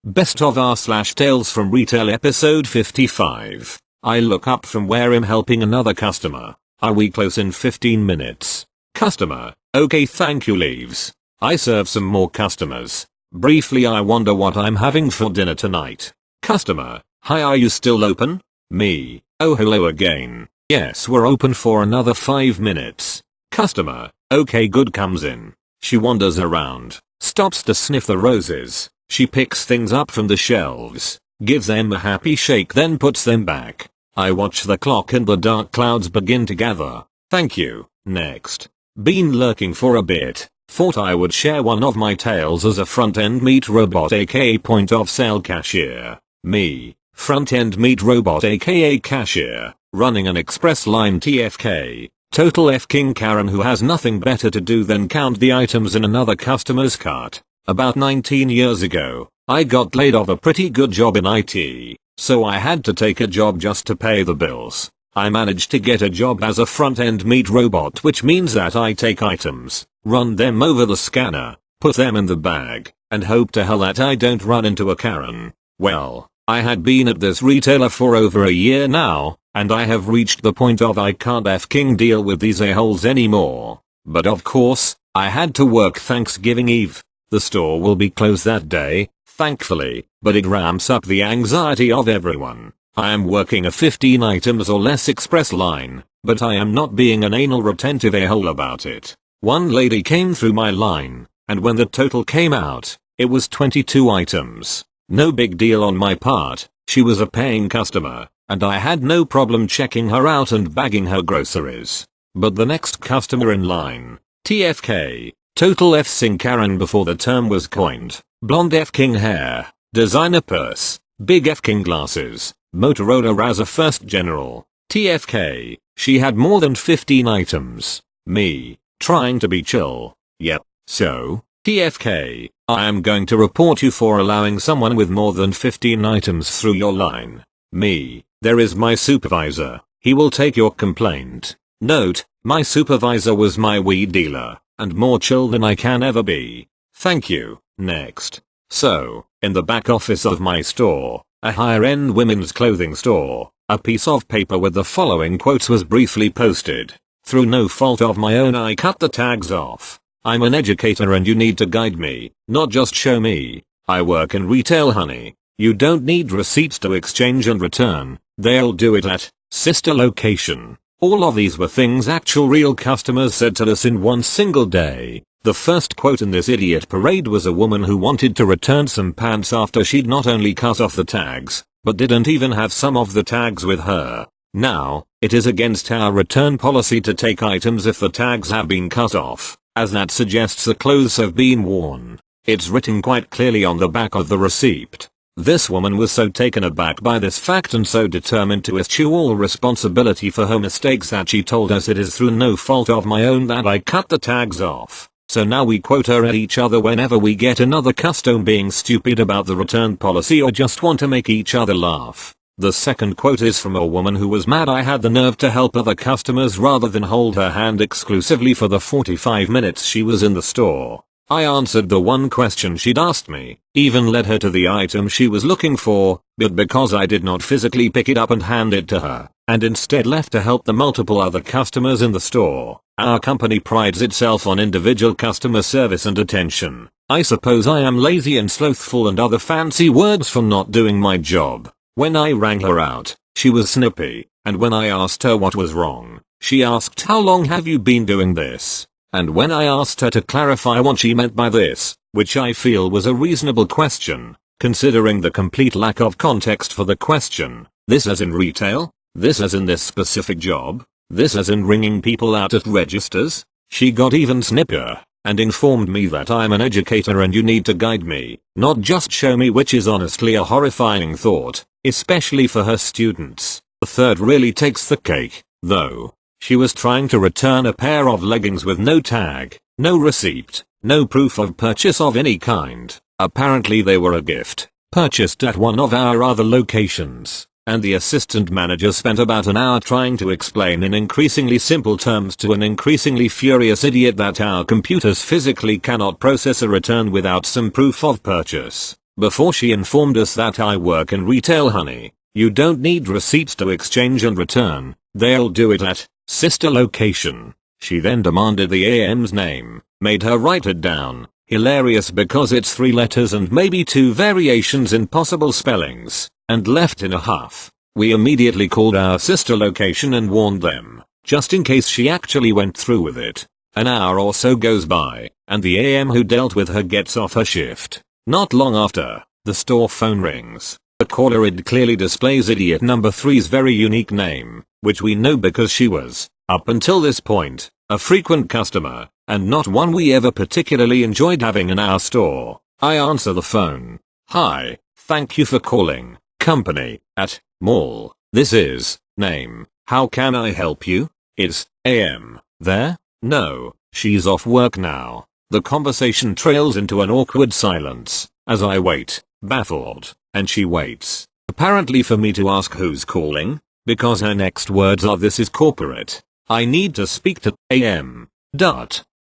Best of R / Tales from Retail episode 55. I look up from where I'm helping another customer. Are we close in 15 minutes? Customer, okay thank you leaves. I serve some more customers. Briefly I wonder what I'm having for dinner tonight. Customer, hi are you still open? Me, oh hello again. Yes we're open for another 5 minutes. Customer, okay good comes in. She wanders around, stops to sniff the roses. She picks things up from the shelves, gives them a happy shake then puts them back. I watch the clock and the dark clouds begin to gather. Thank you, next. Been lurking for a bit, thought I would share one of my tales as a front-end meat robot aka point of sale cashier. Me, front-end meat robot aka cashier, running an express line TFK. Total F-king Karen who has nothing better to do than count the items in another customer's cart. About 19 years ago, I got laid off a pretty good job in IT, so I had to take a job just to pay the bills. I managed to get a job as a front-end meat robot which means that I take items, run them over the scanner, put them in the bag, and hope to hell that I don't run into a Karen. Well, I had been at this retailer for over a year now, and I have reached the point of I can't F-king deal with these a-holes anymore. But of course, I had to work Thanksgiving Eve. The store will be closed that day, thankfully, but it ramps up the anxiety of everyone. I am working a 15 items or less express line, but I am not being an anal retentive a-hole about it. One lady came through my line, and when the total came out, it was 22 items. No big deal on my part, she was a paying customer, and I had no problem checking her out and bagging her groceries. But the next customer in line, TFK, total F-sing Karen before the term was coined, blonde F-king hair, designer purse, big F-king glasses, Motorola Razr first general, TFK, she had more than 15 items. Me, trying to be chill. Yep, so, TFK, I am going to report you for allowing someone with more than 15 items through your line. Me, there is my supervisor, he will take your complaint. Note, my supervisor was my weed dealer, and more chill than I can ever be. Thank you, next. So, in the back office of my store, a higher-end women's clothing store, a piece of paper with the following quotes was briefly posted. Through no fault of my own I cut the tags off. I'm an educator and you need to guide me, not just show me. I work in retail honey. You don't need receipts to exchange and return, they'll do it at sister location. All of these were things actual real customers said to us in one single day. The first quote in this idiot parade was a woman who wanted to return some pants after she'd not only cut off the tags, but didn't even have some of the tags with her. Now, it is against our return policy to take items if the tags have been cut off, as that suggests the clothes have been worn. It's written quite clearly on the back of the receipt. This woman was so taken aback by this fact and so determined to eschew all responsibility for her mistakes that she told us it is through no fault of my own that I cut the tags off. So now we quote her at each other whenever we get another custom being stupid about the return policy or just want to make each other laugh. The second quote is from a woman who was mad I had the nerve to help other customers rather than hold her hand exclusively for the 45 minutes she was in the store. I answered the one question she'd asked me, even led her to the item she was looking for, but because I did not physically pick it up and hand it to her, and instead left to help the multiple other customers in the store, our company prides itself on individual customer service and attention. I suppose I am lazy and slothful and other fancy words for not doing my job. When I rang her out, she was snippy, and when I asked her what was wrong, she asked how long have you been doing this? And when I asked her to clarify what she meant by this, which I feel was a reasonable question, considering the complete lack of context for the question, this as in retail, this as in this specific job, this as in ringing people out at registers, she got even snippier, and informed me that I'm an educator and you need to guide me, not just show me, which is honestly a horrifying thought, especially for her students. The third really takes the cake, though. She was trying to return a pair of leggings with no tag, no receipt, no proof of purchase of any kind. Apparently they were a gift, purchased at one of our other locations, and the assistant manager spent about an hour trying to explain in increasingly simple terms to an increasingly furious idiot that our computers physically cannot process a return without some proof of purchase. before she informed us that I work in retail, honey. You don't need receipts to exchange and return. They'll do it at sister location. She then demanded the AM's name, made her write it down. Hilarious because it's 3 letters and maybe 2 variations in possible spellings, and left in a huff. We immediately called our sister location and warned them, just in case she actually went through with it. An hour or so goes by, and the AM who dealt with her gets off her shift. Not long after, the store phone rings. The caller ID clearly displays idiot number 3's very unique name, which we know because she was, up until this point, a frequent customer, and not one we ever particularly enjoyed having in our store. I answer the phone. Hi, thank you for calling, company, at, mall. This is, name, how can I help you? Is, AM, there? No, she's off work now. The conversation trails into an awkward silence, as I wait, baffled, and she waits, apparently for me to ask who's calling, because her next words are this is corporate. I need to speak to AM.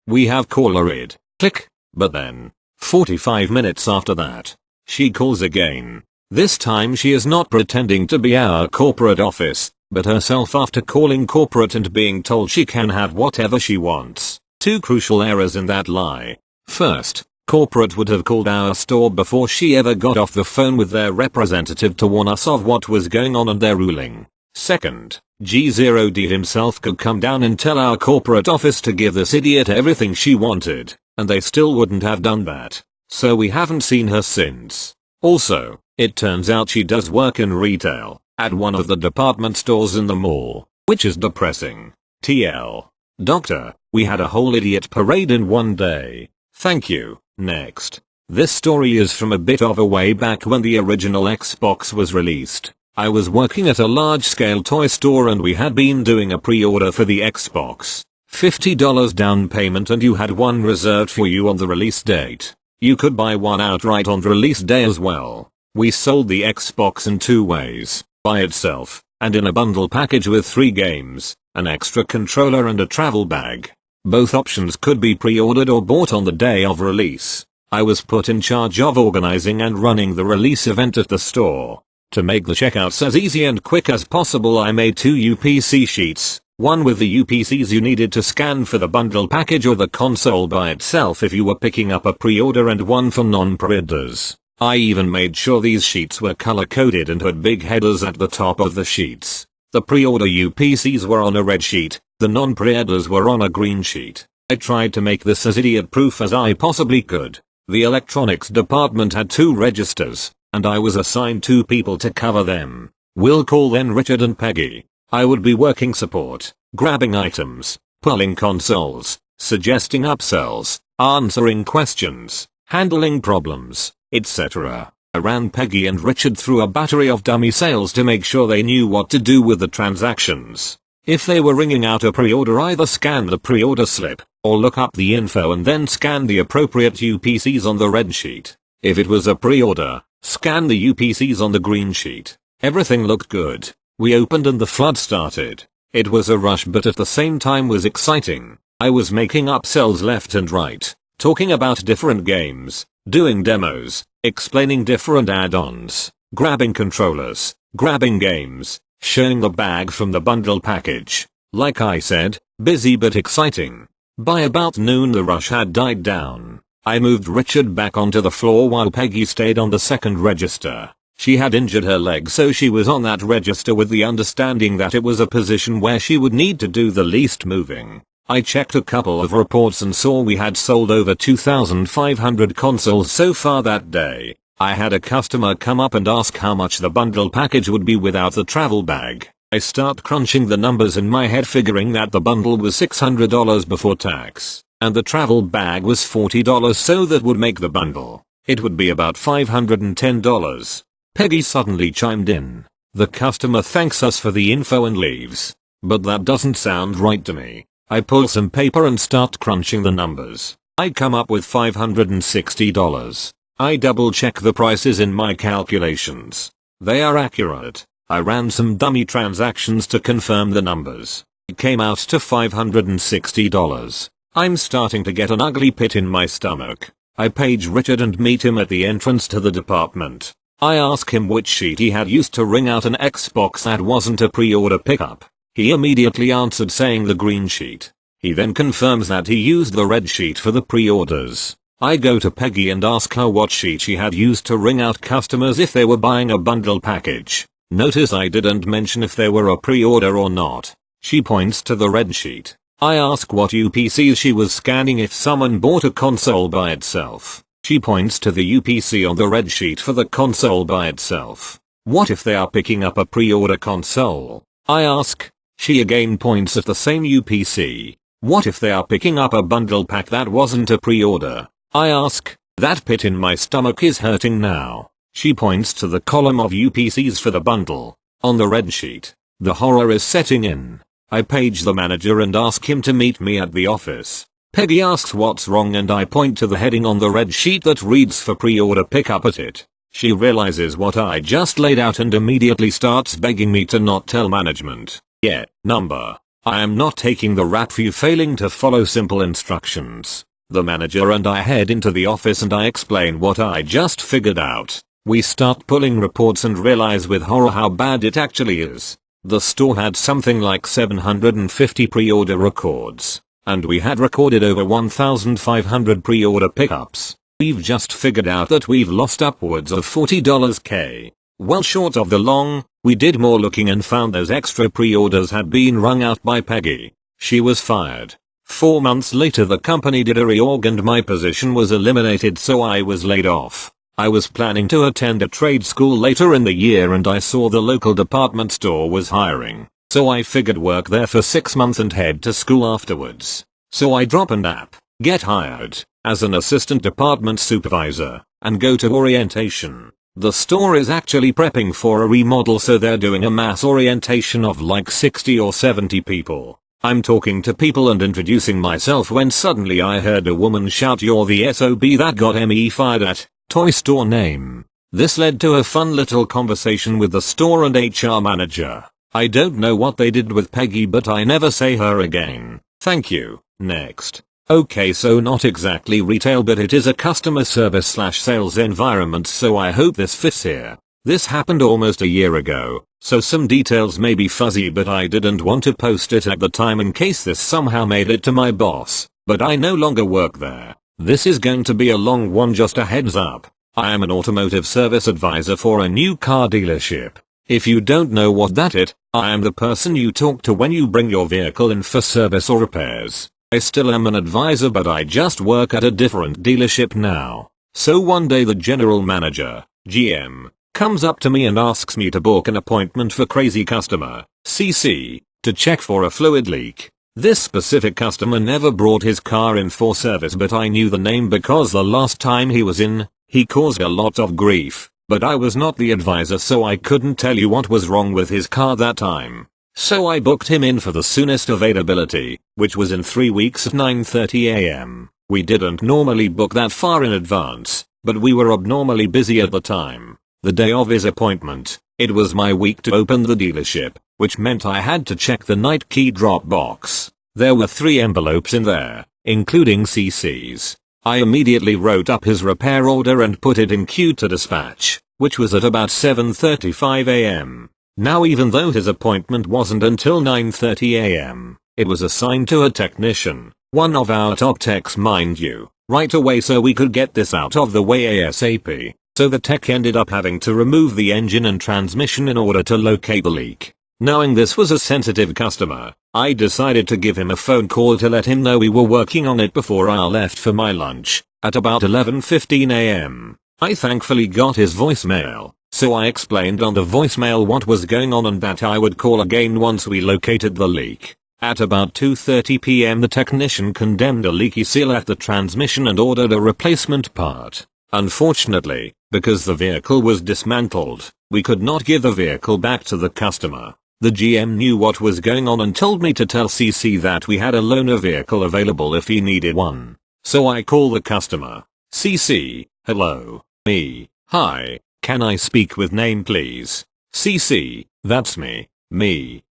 We have caller ID. Click. But then, 45 minutes after that, she calls again. This time she is not pretending to be our corporate office, but herself after calling corporate and being told she can have whatever she wants. 2 crucial errors in that lie. First, corporate would have called our store before she ever got off the phone with their representative to warn us of what was going on and their ruling. Second, G0D himself could come down and tell our corporate office to give this idiot everything she wanted, and they still wouldn't have done that. So we haven't seen her since. Also, it turns out she does work in retail, at one of the department stores in the mall, which is depressing. TL. Doctor, we had a whole idiot parade in one day. Thank you. Next. This story is from a bit of a way back when the original Xbox was released. I was working at a large-scale toy store and we had been doing a pre-order for the Xbox. $50 down payment and you had one reserved for you on the release date. You could buy one outright on the release day as well. We sold the Xbox in 2 ways, by itself, and in a bundle package with 3 games, an extra controller and a travel bag. Both options could be pre-ordered or bought on the day of release. I was put in charge of organizing and running the release event at the store. To make the checkouts as easy and quick as possible, I made 2 UPC sheets, one with the UPCs you needed to scan for the bundle package or the console by itself if you were picking up a pre-order, and one for non-pre-orders. I even made sure these sheets were color-coded and had big headers at the top of the sheets. The pre-order UPCs were on a red sheet, the non-pre-orders were on a green sheet. I tried to make this as idiot-proof as I possibly could. The electronics department had 2 registers, and I was assigned 2 people to cover them. We'll call them Richard and Peggy. I would be working support, grabbing items, pulling consoles, suggesting upsells, answering questions, handling problems, etc. I ran Peggy and Richard through a battery of dummy sales to make sure they knew what to do with the transactions. If they were ringing out a pre-order, either scan the pre-order slip, or look up the info and then scan the appropriate UPCs on the red sheet. If it was a pre-order, scan the UPCs on the green sheet. Everything looked good. We opened and the flood started. It was a rush but at the same time was exciting. I was making upsells left and right, talking about different games, doing demos, explaining different add-ons, grabbing controllers, grabbing games, showing the bag from the bundle package. Like I said, busy but exciting. By about noon the rush had died down. I moved Richard back onto the floor while Peggy stayed on the second register. She had injured her leg, so she was on that register with the understanding that it was a position where she would need to do the least moving. I checked a couple of reports and saw we had sold over 2,500 consoles so far that day. I had a customer come up and ask how much the bundle package would be without the travel bag. I start crunching the numbers in my head, figuring that the bundle was $600 before tax, and the travel bag was $40, so that would make the bundle. It would be about $510. Peggy suddenly chimed in. The customer thanks us for the info and leaves. But that doesn't sound right to me. I pull some paper and start crunching the numbers. I come up with $560. I double check the prices in my calculations. They are accurate. I ran some dummy transactions to confirm the numbers. It came out to $560. I'm starting to get an ugly pit in my stomach. I page Richard and meet him at the entrance to the department. I ask him which sheet he had used to ring out an Xbox that wasn't a pre-order pickup. He immediately answered saying the green sheet. He then confirms that he used the red sheet for the pre-orders. I go to Peggy and ask her what sheet she had used to ring out customers if they were buying a bundle package. Notice I didn't mention if they were a pre-order or not. She points to the red sheet. I ask what UPCs she was scanning if someone bought a console by itself. She points to the UPC on the red sheet for the console by itself. What if they are picking up a pre-order console? I ask. She again points at the same UPC. What if they are picking up a bundle pack that wasn't a pre-order? I ask. That pit in my stomach is hurting now. She points to the column of UPCs for the bundle. On the red sheet. The horror is setting in. I page the manager and ask him to meet me at the office. Peggy asks what's wrong and I point to the heading on the red sheet that reads for pre-order pickup at it. She realizes what I just laid out and immediately starts begging me to not tell management. Yeah, number. I am not taking the rap for you failing to follow simple instructions. The manager and I head into the office and I explain what I just figured out. We start pulling reports and realize with horror how bad it actually is. The store had something like 750 pre-order records. And we had recorded over 1,500 pre-order pickups. We've just figured out that we've lost upwards of $40k. Well short of the long, we did more looking and found those extra pre-orders had been rung out by Peggy. She was fired. 4 months later the company did a reorg and my position was eliminated so I was laid off. I was planning to attend a trade school later in the year and I saw the local department store was hiring. So I figured work there for 6 months and head to school afterwards. So I drop an app, get hired, as an assistant department supervisor, and go to orientation. The store is actually prepping for a remodel so they're doing a mass orientation of like 60 or 70 people. I'm talking to people and introducing myself when suddenly I heard a woman shout "You're the SOB that got me fired at, toy store name." This led to a fun little conversation with the store and HR manager. I don't know what they did with Peggy but I never say her again. Thank you. Next. Okay, so not exactly retail but it is a customer service / sales environment so I hope this fits here. This happened almost a year ago, so some details may be fuzzy but I didn't want to post it at the time in case this somehow made it to my boss, but I no longer work there. This is going to be a long one, just a heads up. I am an automotive service advisor for a new car dealership. If you don't know what that is, I am the person you talk to when you bring your vehicle in for service or repairs. I still am an advisor but I just work at a different dealership now. So one day the general manager, GM, comes up to me and asks me to book an appointment for crazy customer, CC, to check for a fluid leak. This specific customer never brought his car in for service but I knew the name because the last time he was in, he caused a lot of grief. But I was not the advisor so I couldn't tell you what was wrong with his car that time. So I booked him in for the soonest availability, which was in 3 weeks at 9:30 AM. We didn't normally book that far in advance, but we were abnormally busy at the time. The day of his appointment, it was my week to open the dealership, which meant I had to check the night key drop box. There were 3 envelopes in there, including CC's. I immediately wrote up his repair order and put it in queue to dispatch, which was at about 7:35 AM. Now even though his appointment wasn't until 9:30 AM, it was assigned to a technician, one of our top techs mind you, right away so we could get this out of the way ASAP. So the tech ended up having to remove the engine and transmission in order to locate the leak. Knowing this was a sensitive customer, I decided to give him a phone call to let him know we were working on it before I left for my lunch, at about 11:15 AM. I thankfully got his voicemail, so I explained on the voicemail what was going on and that I would call again once we located the leak. At about 2:30 PM the technician condemned a leaky seal at the transmission and ordered a replacement part. Unfortunately, because the vehicle was dismantled, we could not give the vehicle back to the customer. The GM knew what was going on and told me to tell CC that we had a loaner vehicle available if he needed one. So I call the customer. CC, hello, me, hi, can I speak with name please? CC, that's me,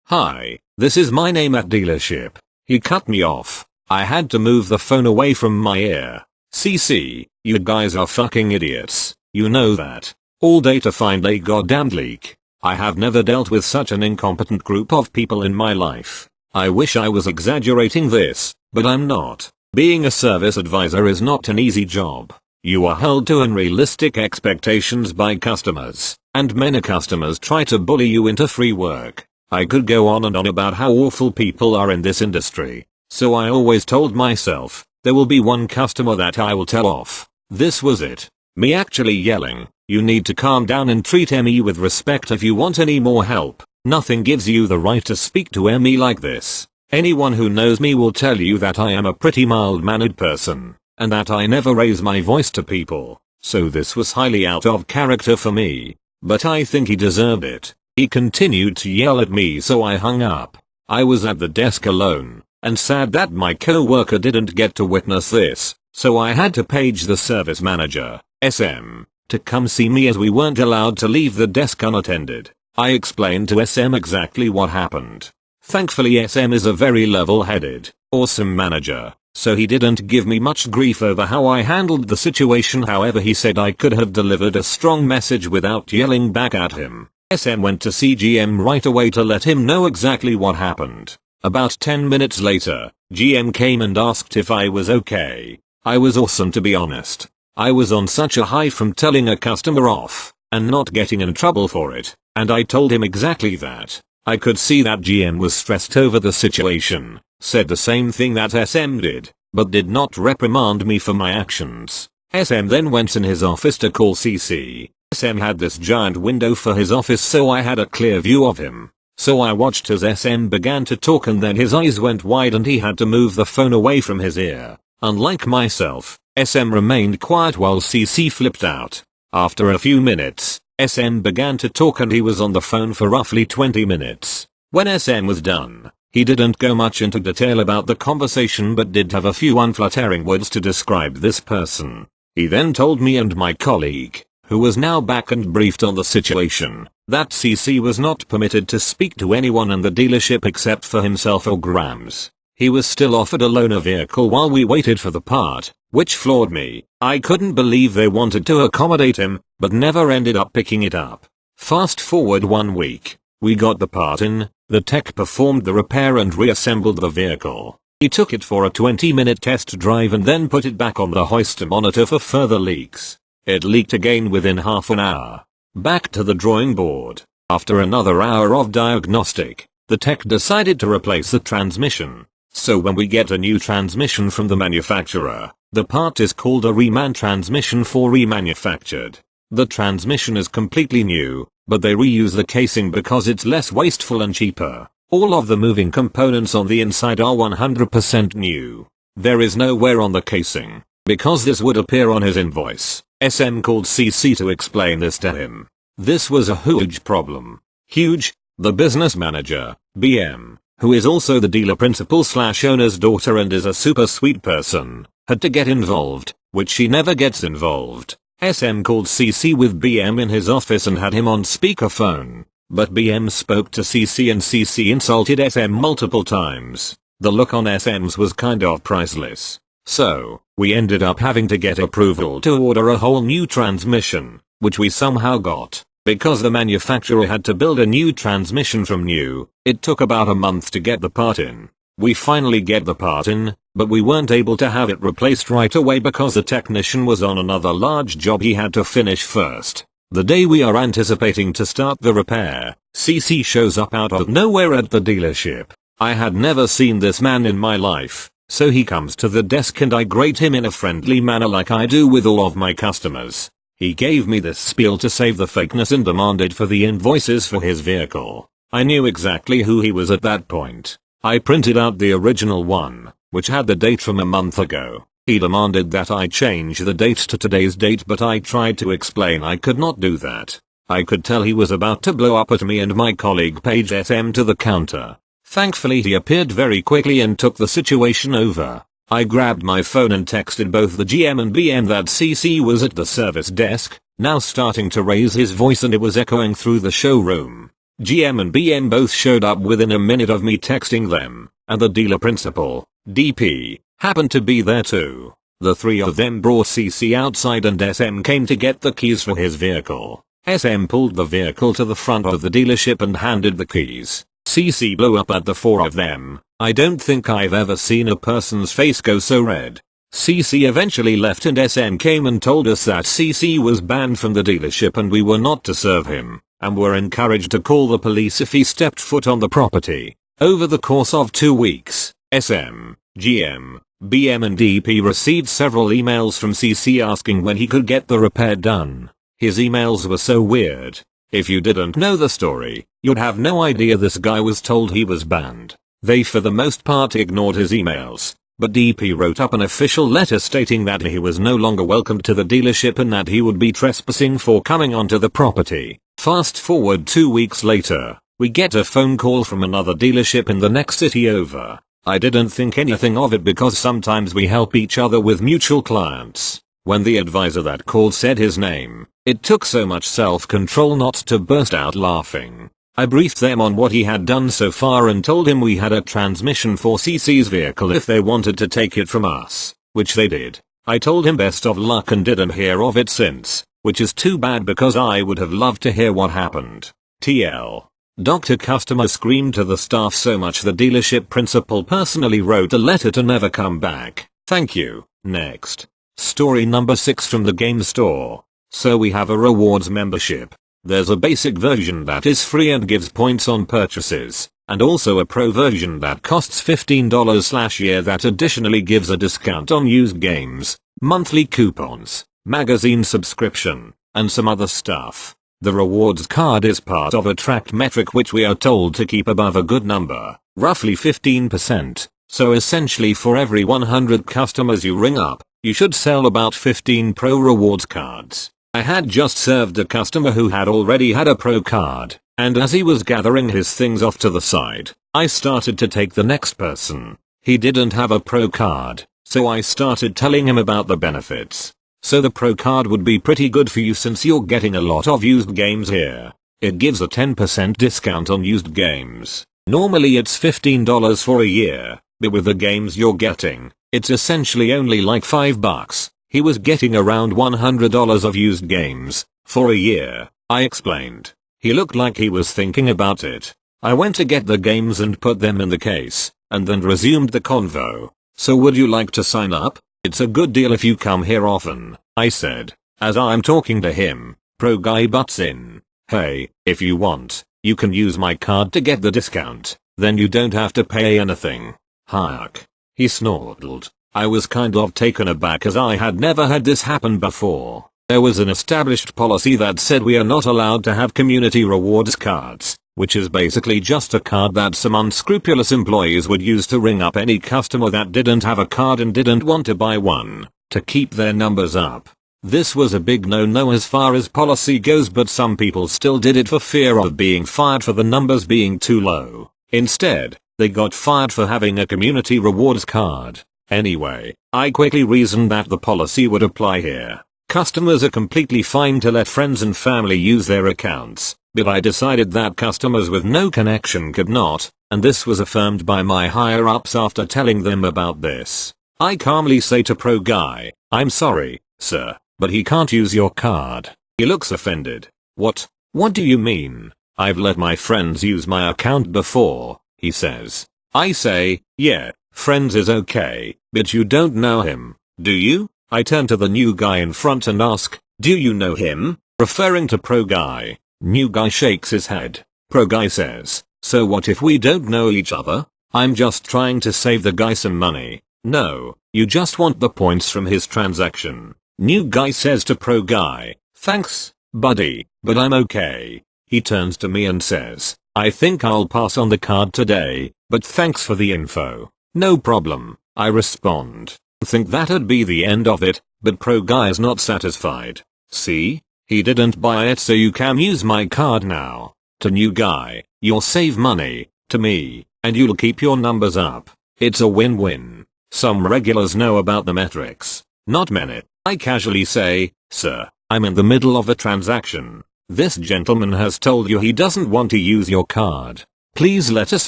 hi, this is my name at dealership. He cut me off. I had to move the phone away from my ear. CC, you guys are fucking idiots. You know that. All data find a goddamn leak. I have never dealt with such an incompetent group of people in my life. I wish I was exaggerating this, but I'm not. Being a service advisor is not an easy job. You are held to unrealistic expectations by customers, and many customers try to bully you into free work. I could go on and on about how awful people are in this industry. So I always told myself, there will be one customer that I will tell off. This was it. Me actually yelling, you need to calm down and treat me with respect if you want any more help. Nothing gives you the right to speak to me like this. Anyone who knows me will tell you that I am a pretty mild-mannered person, and that I never raise my voice to people. So this was highly out of character for me. But I think he deserved it. He continued to yell at me, so I hung up. I was at the desk alone, and sad that my co-worker didn't get to witness this, so I had to page the service manager, SM, to come see me as we weren't allowed to leave the desk unattended. I explained to SM exactly what happened. Thankfully SM is a very level-headed, awesome manager, so he didn't give me much grief over how I handled the situation. However, he said I could have delivered a strong message without yelling back at him. SM went to see GM right away to let him know exactly what happened. About 10 minutes later, GM came and asked if I was okay. I was awesome, to be honest. I was on such a high from telling a customer off, and not getting in trouble for it, and I told him exactly that. I could see that GM was stressed over the situation, said the same thing that SM did, but did not reprimand me for my actions. SM then went in his office to call CC. SM had this giant window for his office, so I had a clear view of him. So I watched as SM began to talk, and then his eyes went wide and he had to move the phone away from his ear. Unlike myself, SM remained quiet while CC flipped out. After a few minutes, SM began to talk and he was on the phone for roughly 20 minutes. When SM was done, he didn't go much into detail about the conversation but did have a few unflattering words to describe this person. He then told me and my colleague, who was now back and briefed on the situation, that CC was not permitted to speak to anyone in the dealership except for himself or Grams. He was still offered a loaner vehicle while we waited for the part, which floored me. I couldn't believe they wanted to accommodate him, but never ended up picking it up. Fast forward 1 week. We got the part in, the tech performed the repair and reassembled the vehicle. He took it for a 20-minute test drive and then put it back on the hoist to monitor for further leaks. It leaked again within half an hour. Back to the drawing board. After another hour of diagnostic, the tech decided to replace the transmission. So when we get a new transmission from the manufacturer, the part is called a reman transmission for remanufactured. The transmission is completely new, but they reuse the casing because it's less wasteful and cheaper. All of the moving components on the inside are 100% new. There is no wear on the casing, because this would appear on his invoice. SM called CC to explain this to him. This was a huge problem. Huge. The business manager, BM, who is also the dealer principal/owner's daughter and is a super sweet person, had to get involved, which she never gets involved. SM called CC with BM in his office and had him on speakerphone, but BM spoke to CC and CC insulted SM multiple times. The look on SM's was kind of priceless. So, we ended up having to get approval to order a whole new transmission, which we somehow got. Because the manufacturer had to build a new transmission from new, it took about a month to get the part in. We finally get the part in, but we weren't able to have it replaced right away because the technician was on another large job he had to finish first. The day we are anticipating to start the repair, CC shows up out of nowhere at the dealership. I had never seen this man in my life, so he comes to the desk and I grate him in a friendly manner like I do with all of my customers. He gave me this spiel to save the fakeness and demanded for the invoices for his vehicle. I knew exactly who he was at that point. I printed out the original one, which had the date from a month ago. He demanded that I change the date to today's date, but I tried to explain I could not do that. I could tell he was about to blow up at me and my colleague paged SM to the counter. Thankfully he appeared very quickly and took the situation over. I grabbed my phone and texted both the GM and BM that CC was at the service desk, now starting to raise his voice and it was echoing through the showroom. GM and BM both showed up within a minute of me texting them, and the dealer principal, DP, happened to be there too. The three of them brought CC outside and SM came to get the keys for his vehicle. SM pulled the vehicle to the front of the dealership and handed the keys. CC blew up at the four of them. I don't think I've ever seen a person's face go so red. CC eventually left and SM came and told us that CC was banned from the dealership and we were not to serve him, and were encouraged to call the police if he stepped foot on the property. Over the course of 2 weeks, SM, GM, BM and DP received several emails from CC asking when he could get the repair done. His emails were so weird. If you didn't know the story, you'd have no idea this guy was told he was banned. They for the most part ignored his emails, but DP wrote up an official letter stating that he was no longer welcomed to the dealership and that he would be trespassing for coming onto the property. Fast forward 2 weeks later, we get a phone call from another dealership in the next city over. I didn't think anything of it because sometimes we help each other with mutual clients. When the advisor that called said his name, it took so much self-control not to burst out laughing. I briefed them on what he had done so far and told him we had a transmission for CC's vehicle if they wanted to take it from us, which they did. I told him best of luck and didn't hear of it since, which is too bad because I would have loved to hear what happened. TL. Dr. Customer screamed to the staff so much the dealership principal personally wrote a letter to never come back. Thank you. Next. Story number 6 from the game store. So we have a rewards membership. There's a basic version that is free and gives points on purchases, and also a pro version that costs $15/year that additionally gives a discount on used games, monthly coupons, magazine subscription, and some other stuff. The rewards card is part of a tracked metric which we are told to keep above a good number, roughly 15%, so essentially for every 100 customers you ring up, you should sell about 15 pro rewards cards. I had just served a customer who had already had a pro card, and as he was gathering his things off to the side, I started to take the next person. He didn't have a pro card, so I started telling him about the benefits. So the pro card would be pretty good for you since you're getting a lot of used games here. It gives a 10% discount on used games. Normally it's $15 for a year, but with the games you're getting, it's essentially only like $5. He was getting around $100 of used games for a year, I explained. He looked like he was thinking about it. I went to get the games and put them in the case, and then resumed the convo. So would you like to sign up? It's a good deal if you come here often, I said. As I'm talking to him, pro guy butts in. Hey, if you want, you can use my card to get the discount, then you don't have to pay anything. Hark. He snortled. I was kind of taken aback as I had never had this happen before. There was an established policy that said we are not allowed to have community rewards cards, which is basically just a card that some unscrupulous employees would use to ring up any customer that didn't have a card and didn't want to buy one, to keep their numbers up. This was a big no-no as far as policy goes, but some people still did it for fear of being fired for the numbers being too low. Instead, they got fired for having a community rewards card. Anyway, I quickly reasoned that the policy would apply here. Customers are completely fine to let friends and family use their accounts, but I decided that customers with no connection could not, and this was affirmed by my higher-ups after telling them about this. I calmly say to pro guy, I'm sorry, sir, but he can't use your card. He looks offended. What do you mean? I've let my friends use my account before, he says. I say, yeah, friends is okay, but you don't know him, do you? I turn to the new guy in front and ask, do you know him? Referring to pro guy. New guy shakes his head. Pro guy says, so what if we don't know each other? I'm just trying to save the guy some money. No, you just want the points from his transaction. New guy says to pro guy, thanks, buddy, but I'm okay. He turns to me and says, I think I'll pass on the card today, but thanks for the info. No problem, I respond. Think that'd be the end of it, but pro guy is not satisfied. See? He didn't buy it, so you can use my card now. To new guy, you'll save money. To me, and you'll keep your numbers up. It's a win-win. Some regulars know about the metrics. Not many. I casually say, sir, I'm in the middle of a transaction. This gentleman has told you he doesn't want to use your card. Please let us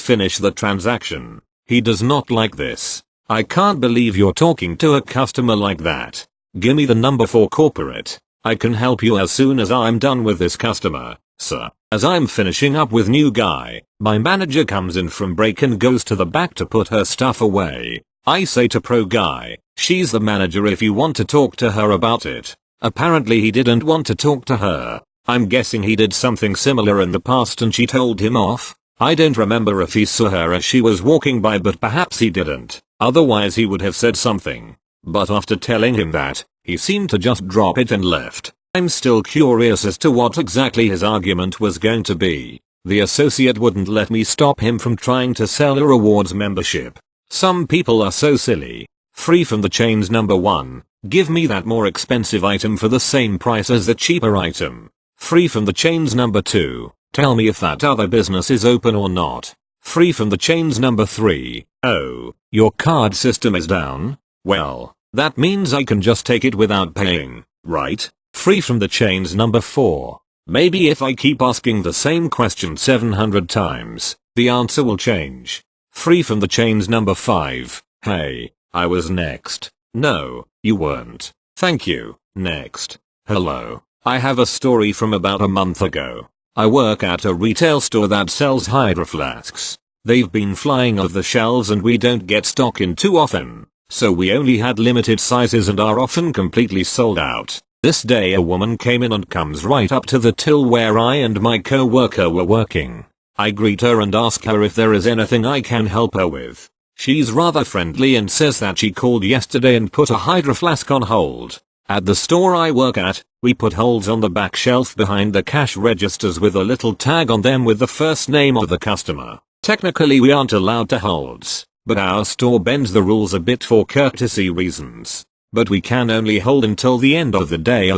finish the transaction. He does not like this. I can't believe you're talking to a customer like that. Gimme the number for corporate. I can help you as soon as I'm done with this customer, sir. As I'm finishing up with new guy, my manager comes in from break and goes to the back to put her stuff away. I say to pro guy, she's the manager if you want to talk to her about it. Apparently he didn't want to talk to her. I'm guessing he did something similar in the past and she told him off. I don't remember if he saw her as she was walking by, but perhaps he didn't. Otherwise he would have said something. But after telling him that, he seemed to just drop it and left. I'm still curious as to what exactly his argument was going to be. The associate wouldn't let me stop him from trying to sell a rewards membership. Some people are so silly. Free from the chains number 1. Give me that more expensive item for the same price as the cheaper item. Free from the chains number 2. Tell me if that other business is open or not. Free from the chains number 3. Oh, your card system is down? Well, that means I can just take it without paying, right? Free from the chains number 4. Maybe if I keep asking the same question 700 times, the answer will change. Free from the chains number 5. Hey, I was next. No, you weren't. Thank you. Next. Hello. I have a story from about a month ago. I work at a retail store that sells hydro flasks. They've been flying off the shelves and we don't get stock in too often, so we only had limited sizes and are often completely sold out. This day a woman came in and comes right up to the till where I and my co-worker were working. I greet her and ask her if there is anything I can help her with. She's rather friendly and says that she called yesterday and put a hydro flask on hold. At the store I work at, we put holds on the back shelf behind the cash registers with a little tag on them with the first name of the customer. Technically we aren't allowed to holds, but our store bends the rules a bit for courtesy reasons. But we can only hold until the end of the day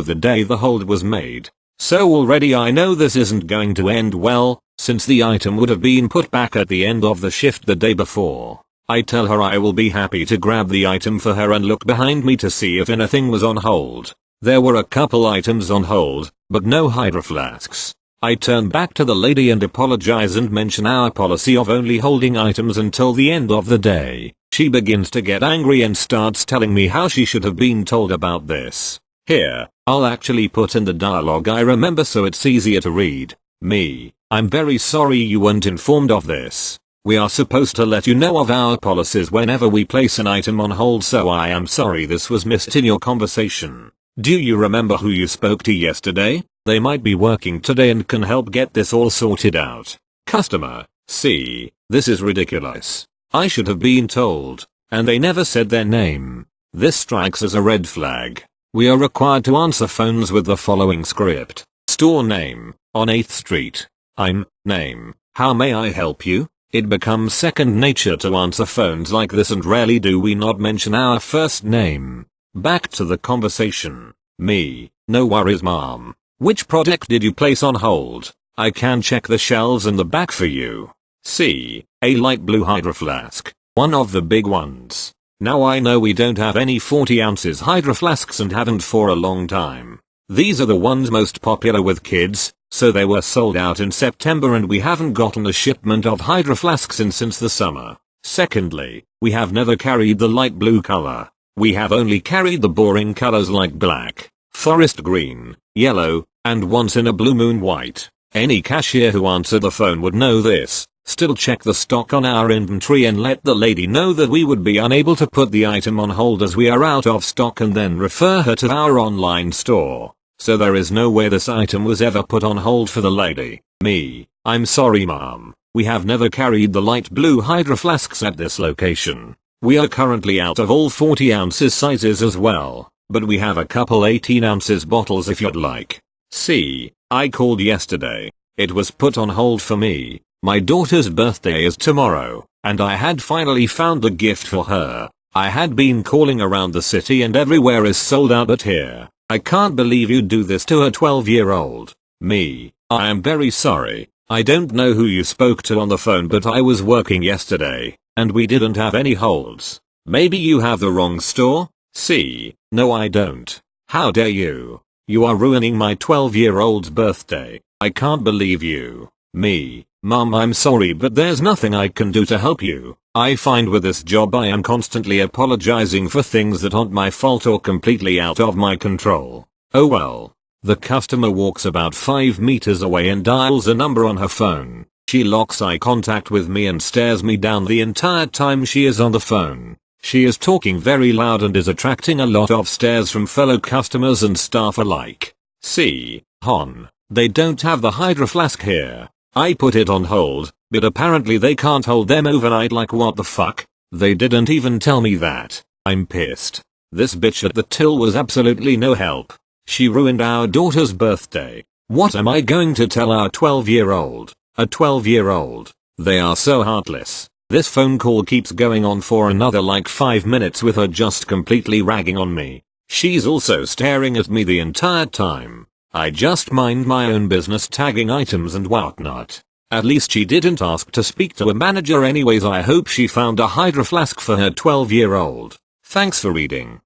the hold was made. So already I know this isn't going to end well, since the item would have been put back at the end of the shift the day before. I tell her I will be happy to grab the item for her and look behind me to see if anything was on hold. There were a couple items on hold, but no hydro flasks. I turn back to the lady and apologize and mention our policy of only holding items until the end of the day. She begins to get angry and starts telling me how she should have been told about this. Here, I'll actually put in the dialogue I remember so it's easier to read. Me, I'm very sorry you weren't informed of this. We are supposed to let you know of our policies whenever we place an item on hold, so I am sorry this was missed in your conversation. Do you remember who you spoke to yesterday? They might be working today and can help get this all sorted out. Customer, see, this is ridiculous. I should have been told, and they never said their name. This strikes as a red flag. We are required to answer phones with the following script. Store name, on 8th Street. I'm, name, how may I help you? It becomes second nature to answer phones like this, and rarely do we not mention our first name. Back to the conversation. Me, no worries mom. Which product did you place on hold? I can check the shelves in the back for you. C, a light blue hydro flask. One of the big ones. Now I know we don't have any 40 ounces hydro flasks and haven't for a long time. These are the ones most popular with kids, so they were sold out in September and we haven't gotten a shipment of hydro flasks in since the summer. Secondly, we have never carried the light blue color. We have only carried the boring colors like black, forest green, yellow, and once in a blue moon white. Any cashier who answered the phone would know this. Still check the stock on our inventory and let the lady know that we would be unable to put the item on hold as we are out of stock, and then refer her to our online store. So there is no way this item was ever put on hold for the lady. Me, I'm sorry mom. We have never carried the light blue hydro flasks at this location. We are currently out of all 40 ounces sizes as well, but we have a couple 18 ounces bottles if you'd like. See, I called yesterday. It was put on hold for me. My daughter's birthday is tomorrow, and I had finally found the gift for her. I had been calling around the city and everywhere is sold out, but here, I can't believe you'd do this to a 12-year-old. Me, I am very sorry. I don't know who you spoke to on the phone, but I was working yesterday, and we didn't have any holds. Maybe you have the wrong store? See, no I don't. How dare you? You are ruining my 12-year-old's birthday. I can't believe you. Me, Mom, I'm sorry, but there's nothing I can do to help you. I find with this job I am constantly apologizing for things that aren't my fault or completely out of my control. Oh well. The customer walks about 5 meters away and dials a number on her phone. She locks eye contact with me and stares me down the entire time she is on the phone. She is talking very loud and is attracting a lot of stares from fellow customers and staff alike. See, hon, they don't have the Hydro Flask here. I put it on hold, but apparently they can't hold them overnight. Like what the fuck? They didn't even tell me that. I'm pissed. This bitch at the till was absolutely no help. She ruined our daughter's birthday. What am I going to tell our 12-year-old? A 12-year-old? They are so heartless. This phone call keeps going on for another like 5 minutes with her just completely ragging on me. She's also staring at me the entire time. I just mind my own business tagging items and whatnot. At least she didn't ask to speak to a manager anyways. I hope she found a Hydro Flask for her 12-year-old. Thanks for reading.